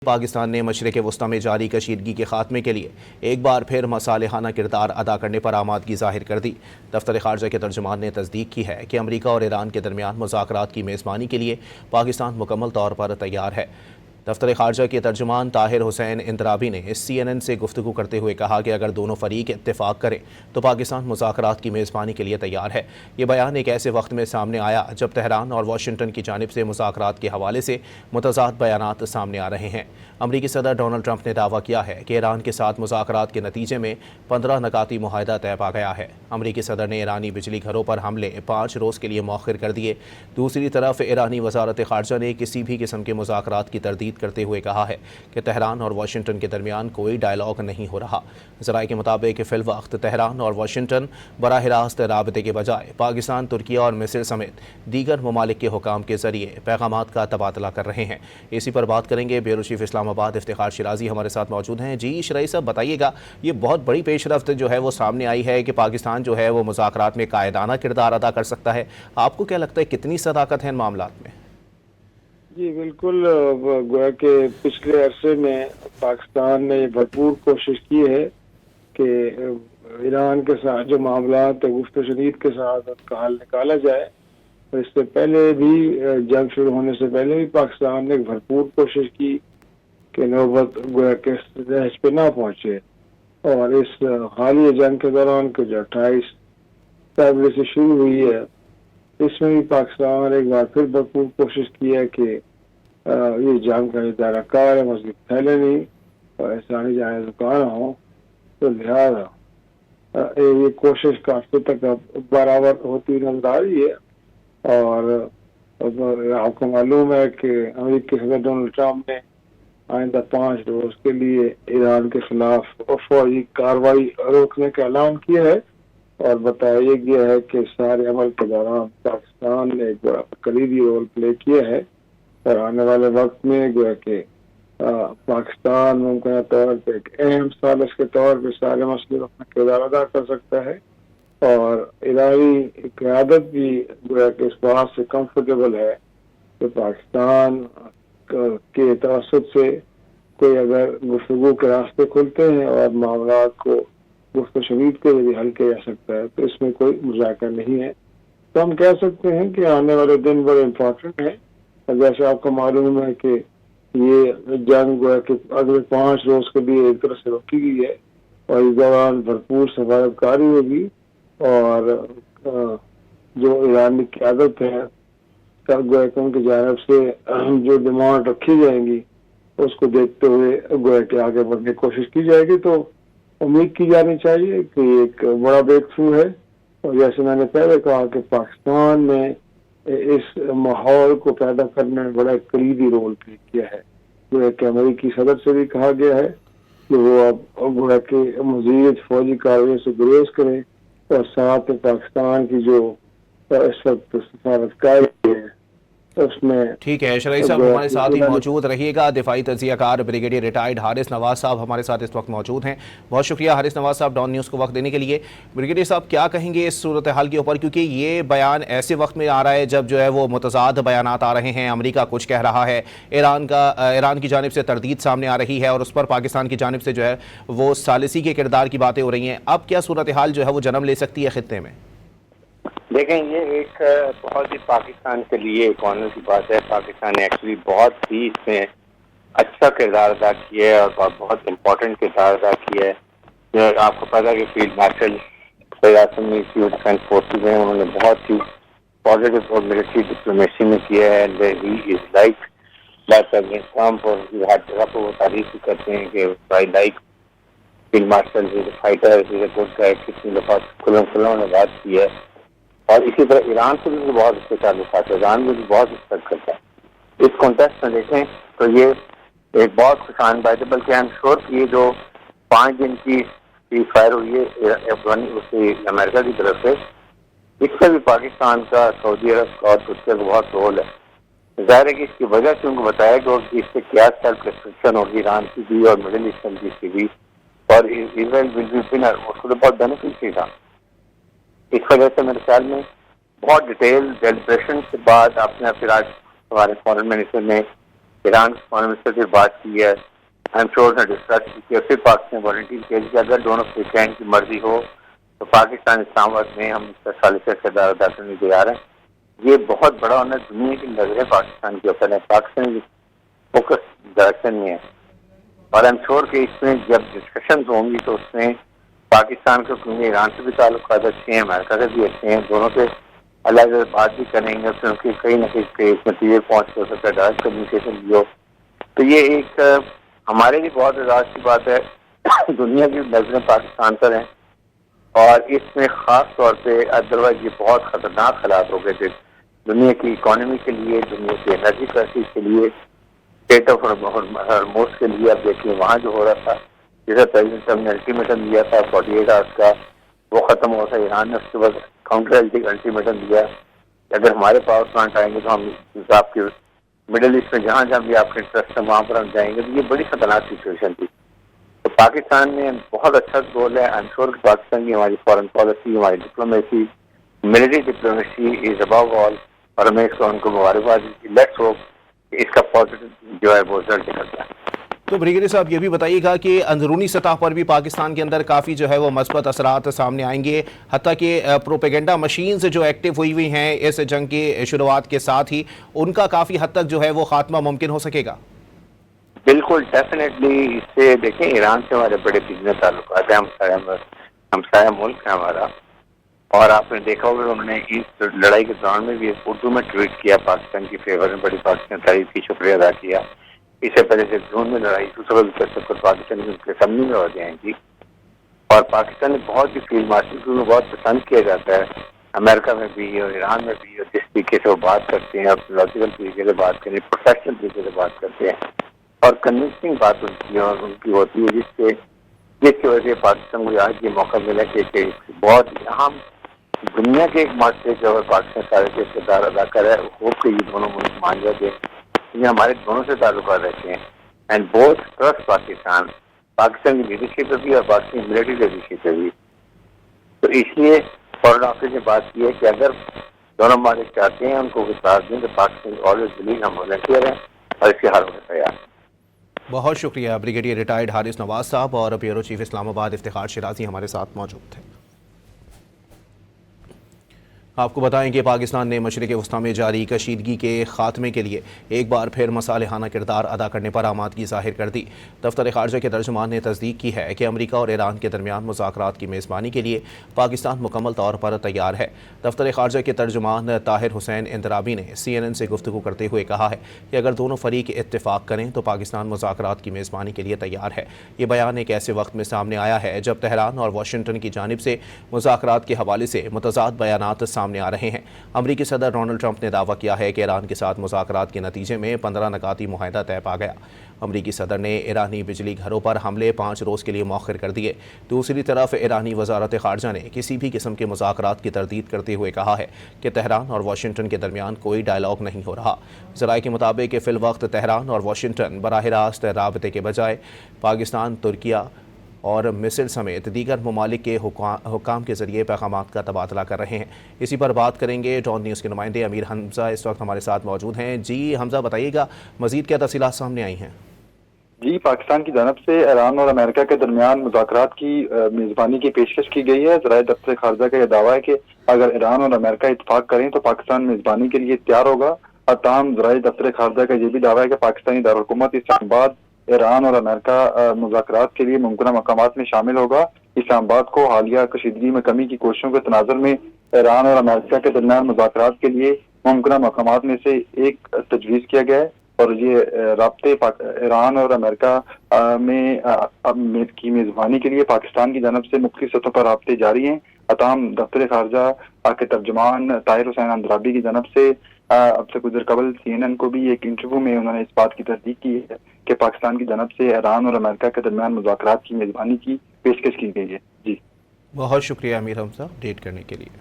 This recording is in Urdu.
پاکستان نے مشرق وسطی میں جاری کشیدگی کے خاتمے کے لیے ایک بار پھر مصالحانہ کردار ادا کرنے پر آمادگی ظاہر کر دی۔ دفتر خارجہ کے ترجمان نے تصدیق کی ہے کہ امریکہ اور ایران کے درمیان مذاکرات کی میزبانی کے لیے پاکستان مکمل طور پر تیار ہے۔ دفتر خارجہ کے ترجمان طاہر حسین اندرابی نے CNN سے گفتگو کرتے ہوئے کہا کہ اگر دونوں فریق اتفاق کریں تو پاکستان مذاکرات کی میزبانی کے لیے تیار ہے۔ یہ بیان ایک ایسے وقت میں سامنے آیا جب تہران اور واشنگٹن کی جانب سے مذاکرات کے حوالے سے متضاد بیانات سامنے آ رہے ہیں۔ امریکی صدر ڈونلڈ ٹرمپ نے دعویٰ کیا ہے کہ ایران کے ساتھ مذاکرات کے نتیجے میں 15 نکاتی معاہدہ طے پا گیا ہے۔ امریکی صدر نے ایرانی بجلی گھروں پر حملے 5 روز کے لیے مؤخر کر دیے۔ دوسری طرف ایرانی وزارت خارجہ نے کسی بھی قسم کے مذاکرات کی تردید کرتے ہوئے کہا ہے کہ تہران اور واشنگٹن کے درمیان کوئی ڈائیلاگ نہیں ہو رہا۔ ذرائع کے مطابق فی الوقت تہران اور واشنگٹن براہ راست رابطے کے بجائے پاکستان، ترکیہ اور مصر سمیت دیگر ممالک کے حکام کے ذریعے پیغامات کا تبادلہ کر رہے ہیں۔ اسی پر بات کریں گے۔ بیورو چیف اسلام آباد افتخار شیرازی ہمارے ساتھ موجود ہیں۔ جی شرائع صاحب، بتائیے گا، یہ بہت بڑی پیش رفت جو ہے وہ سامنے آئی ہے کہ پاکستان جو ہے وہ مذاکرات میں قائدانہ کردار ادا کر سکتا ہے۔ آپ کو کیا لگتا ہے کتنی صداقت ہے ان معاملات میں؟ جی بالکل، گویا کہ پچھلے عرصے میں پاکستان نے بھرپور کوشش کی ہے کہ ایران کے ساتھ جو معاملات گفت و شنید کے ساتھ ان کا حل نکالا جائے۔ اس سے پہلے بھی، جنگ شروع ہونے سے پہلے بھی پاکستان نے بھرپور کوشش کی کہ نوبت گویا کہ نہج پہ نہ پہنچے، اور اس حالیہ جنگ کے دوران جو 28 فروری سے شروع ہوئی ہے، اس میں بھی پاکستان ایک بار پھر بھرپور کوشش کی ہے کہ یہ جنگ کا ادارہ کار ہے، مزید پھیلے نہیں اور انسانی جانیں زکام ہوں، تو لہٰذا یہ کوشش کافی تک برابر ہوتی نظر آ رہی ہے۔ اور آپ کو معلوم ہے کہ امریکی صدر ڈونلڈ ٹرمپ نے آئندہ 5 روز کے لیے ایران کے خلاف فوجی کارروائی روکنے کا اعلان کیا ہے، اور بتایا گیا ہے کہ سارے عمل کے دوران پاکستان نے ایک بڑا کلیدی رول پلے کیا ہے، اور آنے والے وقت میں گویا کہ پاکستان ممکنہ طور پہ ایک اہم ثالث کے طور پہ سارے مسئلے اپنا کردار ادا کر سکتا ہے، اور ایرانی قیادت بھی گویا کہ اس بات سے کمفرٹیبل ہے کہ پاکستان کے توسط سے کوئی اگر گفتگو کے راستے کھلتے ہیں اور معاملات کو گفت و شنید کے ذریعے حل کیا جا سکتا ہے، تو اس میں کوئی مذاکرہ نہیں ہے۔ تو ہم کہہ سکتے ہیں کہ آنے والے دن بڑے امپورٹنٹ ہیں، اور جیسے آپ کو معلوم ہے کہ یہ جنگ کہ اگلے 5 روز کے لیے ایک طرح سے روکی گئی ہے، اور اس دوران بھرپور سفارت کاری ہوگی، اور جو ایرانی قیادت ہے گویا کہ ان کی جانب سے جو ڈیمانڈ رکھی جائیں گی اس کو دیکھتے ہوئے گویا کہ آگے بڑھنے کی کوشش کی جائے گی۔ تو امید کی جانی چاہیے کہ ایک بڑا بریک تھرو ہے، اور جیسے میں نے پہلے کہا کہ پاکستان نے اس ماحول کو پیدا کرنے میں بڑا کلیدی رول پلے کیا ہے۔ گویا کہ امریکی صدر سے بھی کہا گیا ہے کہ وہ اب گویا کہ مزید فوجی کارروائیوں سے گریز کریں، اور ساتھ پاکستان کی جو اس وقت سفارت کاری ہے اس میں۔ ٹھیک ہے شرائع صاحب، ہمارے ساتھ ہی موجود رہیے گا۔ دفاعی تجزیہ کار بریگیڈیئر ریٹائرڈ حارث نواز صاحب ہمارے ساتھ اس وقت موجود ہیں۔ بہت شکریہ حارث نواز صاحب ڈان نیوز کو وقت دینے کے لیے۔ بریگیڈیئر صاحب، کیا کہیں گے اس صورتحال کے اوپر، کیونکہ یہ بیان ایسے وقت میں آ رہا ہے جب جو ہے وہ متضاد بیانات آ رہے ہیں، امریکہ کچھ کہہ رہا ہے، ایران کی جانب سے تردید سامنے آ رہی ہے، اور اس پر پاکستان کی جانب سے جو ہے وہ ثالثی کے کردار کی باتیں ہو رہی ہیں۔ اب کیا صورتحال جو ہے وہ جنم لے سکتی ہے خطے میں؟ دیکھیں، یہ ایک بہت ہی پاکستان کے لیے ایک آنر کی بات ہے۔ پاکستان نے ایکچولی بہت ہی اس میں اچھا کردار ادا کیا ہے، اور بہت امپورٹنٹ کردار ادا کیا ہے۔ آپ کو پتا ہے کہ فیلڈ مارشل فیض اعظم نے ڈیفینس فورسز ہیں، انہوں نے بہت ہی پازیٹیو اور ملٹری ڈپلومیسی میں کیا ہے۔ ہی از لائک ٹرمپ، اور ہر جگہ پہ وہ تعریف بھی کرتے ہیں کہ I like field marshal, is a fighter, is a good guy, کتنی دفعہ کھلم نے بات کی ہے۔ اور اسی طرح ایران سے بھی بہت اچھے تعلقات ہے، ایران میں بھی بہت رسپیکٹ کرتا ہے۔ اس کانٹیکسٹ میں دیکھیں تو یہ ایک بہت خوشان بات ہے، بلکہ آئی ایم شیور کہ یہ جو 5 دن کی سیز فائر ہوئی ہے امریکہ کی طرف سے، اس سے بھی پاکستان کا، سعودی عرب اور ترکیہ کا بہت رول ہے۔ ظاہر ہے کہ اس کی وجہ سے ان کو بتایا کہ اس سے کیا سیلف ریسٹرکشن ہوگی ایران کی بھی اور مڈل ایسٹ کنٹریز کی بھی، اور اسرائیل ول بی ونر، اس کو تو بہت بینیفٹ تھا۔ اس وجہ سے میرے خیال میں بہت ڈیٹیل ڈیلیبریشن کے بعد آپ نے پھر آج ہمارے فارن منسٹر نے ایران کے فارن منسٹر سے بات کی ہے, ایم شور نے ڈسکس کی, پھر پاکستان والنٹیئر کیا کہ اگر دونوں فریقین کی مرضی ہو تو پاکستان اسلام آباد میں ہم اس کا ثالثہ کردار ادا کرنے کو تیار ہیں. یہ بہت بڑا ہونا دنیا کی نظریں پاکستان کے اوپر ہے, پاکستان فوکس ڈائریکشن میں ہے, اور ایم شور کہ اس میں جب ڈسکشنز ہوں گی تو اس میں پاکستان کو, کیونکہ ایران سے بھی تعلقات اچھے ہیں, امریکہ سے بھی اچھے ہیں, دونوں سے الگ الگ بات بھی کریں گے, کیونکہ کہیں نہ کہیں نتیجے پہنچ ہو سکتا ہے, ڈائریکٹ کمیونیکیشن بھی ہو. تو یہ ایک ہمارے لیے بہت اعزاز کی بات ہے. دنیا کی نظریں پاکستان پر ہیں, اور اس میں خاص طور پہ ادروائز یہ بہت خطرناک حالات ہو گئے تھے دنیا کی اکانومی کے لیے, دنیا کی انرجی کرائسس کے لیے, اسٹیٹ آف ہرموز کے لیے. اب دیکھیے وہاں جو ہو رہا تھا, جیسا پریزیڈنٹ صاحب نے الٹیمیٹم دیا تھا 48 آورس کا, وہ ختم ہوا تھا. ایران نے اس کے بعد کاؤنٹر الٹیمیٹم دیا کہ اگر ہمارے پاور پلانٹ آئیں گے تو ہم آپ کے مڈل ایسٹ میں جہاں جہاں بھی آپ کے انٹرسٹ ہے وہاں پر ہم جائیں گے. تو یہ بڑی خطرناک سچویشن تھی. تو پاکستان میں بہت اچھا گول ہے. آئی ایم شور کہ پاکستان کی ہماری فارن پالیسی, ہماری ڈپلومیسی, ملٹری ڈپلومیسی از ابو آل, اور ہمیں اس کو ان کو مبارکباد دی. لیٹس ہوپ کہ اس کا پازیٹیو جو ہے وہ رزلٹ نکلتا ہے. تو بریگیڈیئر صاحب یہ بھی بتائیے گا کہ اندرونی سطح پر بھی پاکستان کے اندر کافی جو ہے وہ مثبت اثرات سامنے آئیں گے, حتیٰ کہ پروپیگنڈا مشینز جو ایکٹیو ہوئی ہیں اس جنگ کی شروعات کے ساتھ ہی, ان کا کافی حد تک جو ہے وہ خاتمہ ممکن ہو سکے گا؟ بالکل ڈیفینیٹلی. اس سے دیکھیں ایران سے ہمارے بڑے بزنس تعلقات ہیں, ہمسایہ ملک ہے ہمارا, اور آپ نے دیکھا ہوگا انہوں نے اس لڑائی کے دوران میں بھی اردو میں ٹویٹ کیا پاکستان کی فیور میں, بڑی پاکستان تعریف کی, شکریہ ادا کیا. اس سے پہلے جب جون میں لڑائی پاکستان کی اسمبلی میں ہو جائیں گی, اور پاکستان نے بہت ہی فیلڈ مارشل کو بہت پسند کیا جاتا ہے امریکہ میں بھی اور ایران میں بھی, اور جس طریقے سے وہ بات کرتے ہیں, لاجیکل طریقے سے بات کرتے ہیں, پروفیشنل طریقے سے بات کرتے ہیں, اور کنوینسنگ بات ان کی ہوتی ہے, جس کی وجہ سے پاکستان کو آج یہ موقع ملا کہ بہت اہم دنیا کے ایک معاشرے کے اور پاکستان سارے کردار ادا کر رہا ہے. ہوپ کہ یہ دونوں ملک مان جاتے ہیں, یہ ہمارے دونوں سے تعلقات رہتے ہیں, اینڈ بوتھ ٹرسٹ پاکستان کی لیڈرشپ پہ بھی اور پاکستان کی ملٹری لیڈرشپ پہ بھی. تو اس لیے فارن آفس نے بات کی ہے کہ اگر دونوں ممالک چاہتے ہیں ان کو ساتھ دیں تو پاکستان آلویز بلیو ہم والنٹیئر ہیں اور اس کے حل ہونے تیار ہیں. بہت شکریہ بریگیڈیئر ریٹائرڈ حارث نواز صاحب, اور بیورو چیف اسلام آباد افتخار شیرازی ہمارے ساتھ موجود تھے. آپ کو بتائیں کہ پاکستان نے مشرق وسطیٰ میں جاری کشیدگی کے خاتمے کے لیے ایک بار پھر مصالحانہ کردار ادا کرنے پر آمادگی ظاہر کر دی. دفتر خارجہ کے ترجمان نے تصدیق کی ہے کہ امریکہ اور ایران کے درمیان مذاکرات کی میزبانی کے لیے پاکستان مکمل طور پر تیار ہے. دفتر خارجہ کے ترجمان طاہر حسین اندرابی نے CNN سے گفتگو کرتے ہوئے کہا ہے کہ اگر دونوں فریق اتفاق کریں تو پاکستان مذاکرات کی میزبانی کے لیے تیار ہے. یہ بیان ایک ایسے وقت میں سامنے آیا ہے جب تہران اور واشنگٹن کی جانب سے مذاکرات کے حوالے سے متضاد بیانات سامنے آ رہے ہیں. امریکی صدر ڈونلڈ ٹرمپ نے دعویٰ کیا ہے کہ ایران کے ساتھ مذاکرات کے نتیجے میں 15 نکاتی معاہدہ طے پا گیا. امریکی صدر نے ایرانی بجلی گھروں پر حملے 5 روز کے لیے مؤخر کر دیے. دوسری طرف ایرانی وزارت خارجہ نے کسی بھی قسم کے مذاکرات کی تردید کرتے ہوئے کہا ہے کہ تہران اور واشنگٹن کے درمیان کوئی ڈائیلاگ نہیں ہو رہا. ذرائع کے مطابق فی الوقت تہران اور واشنگٹن براہ راست رابطے کے بجائے پاکستان, ترکیہ اور مصر سمیت دیگر ممالک کے حکام کے ذریعے پیغامات کا تبادلہ کر رہے ہیں. اسی پر بات کریں گے. ڈان نیوز کے نمائندے امیر حمزہ اس وقت ہمارے ساتھ موجود ہیں. جی حمزہ, بتائیے گا مزید کیا تفصیلات سامنے آئی ہیں؟ جی, پاکستان کی جانب سے ایران اور امریکہ کے درمیان مذاکرات کی میزبانی کی پیشکش کی گئی ہے. ذرائع دفتر خارجہ کا یہ دعویٰ ہے کہ اگر ایران اور امریکہ اتفاق کریں تو پاکستان میزبانی کے لیے تیار ہوگا. اور تاہم ذرائع دفتر خارجہ کا یہ بھی دعویٰ ہے کہ پاکستانی دارالحکومت اسلام آباد ایران اور امریکہ مذاکرات کے لیے ممکنہ مقامات میں شامل ہوگا. اسلام آباد کو حالیہ کشیدگی میں کمی کی کوششوں کے تناظر میں ایران اور امریکہ کے درمیان مذاکرات کے لیے ممکنہ مقامات میں سے ایک تجویز کیا گیا ہے, اور یہ رابطے ایران اور امریکہ میں کی میزبانی کے لیے پاکستان کی جانب سے مختلف سطحوں پر رابطے جاری ہیں. تاہم دفتر خارجہ کے ترجمان طاہر حسین اندرابی کی جانب سے اب سے کچھ دیر قبل CNN کو بھی ایک انٹرویو میں انہوں نے اس بات کی تصدیق کی ہے کہ پاکستان کی جانب سے ایران اور امریکہ کے درمیان مذاکرات کی میزبانی کی پیشکش کی گئی ہے. جی, بہت شکریہ امیر حمزہ اپڈیٹ کرنے کے لیے.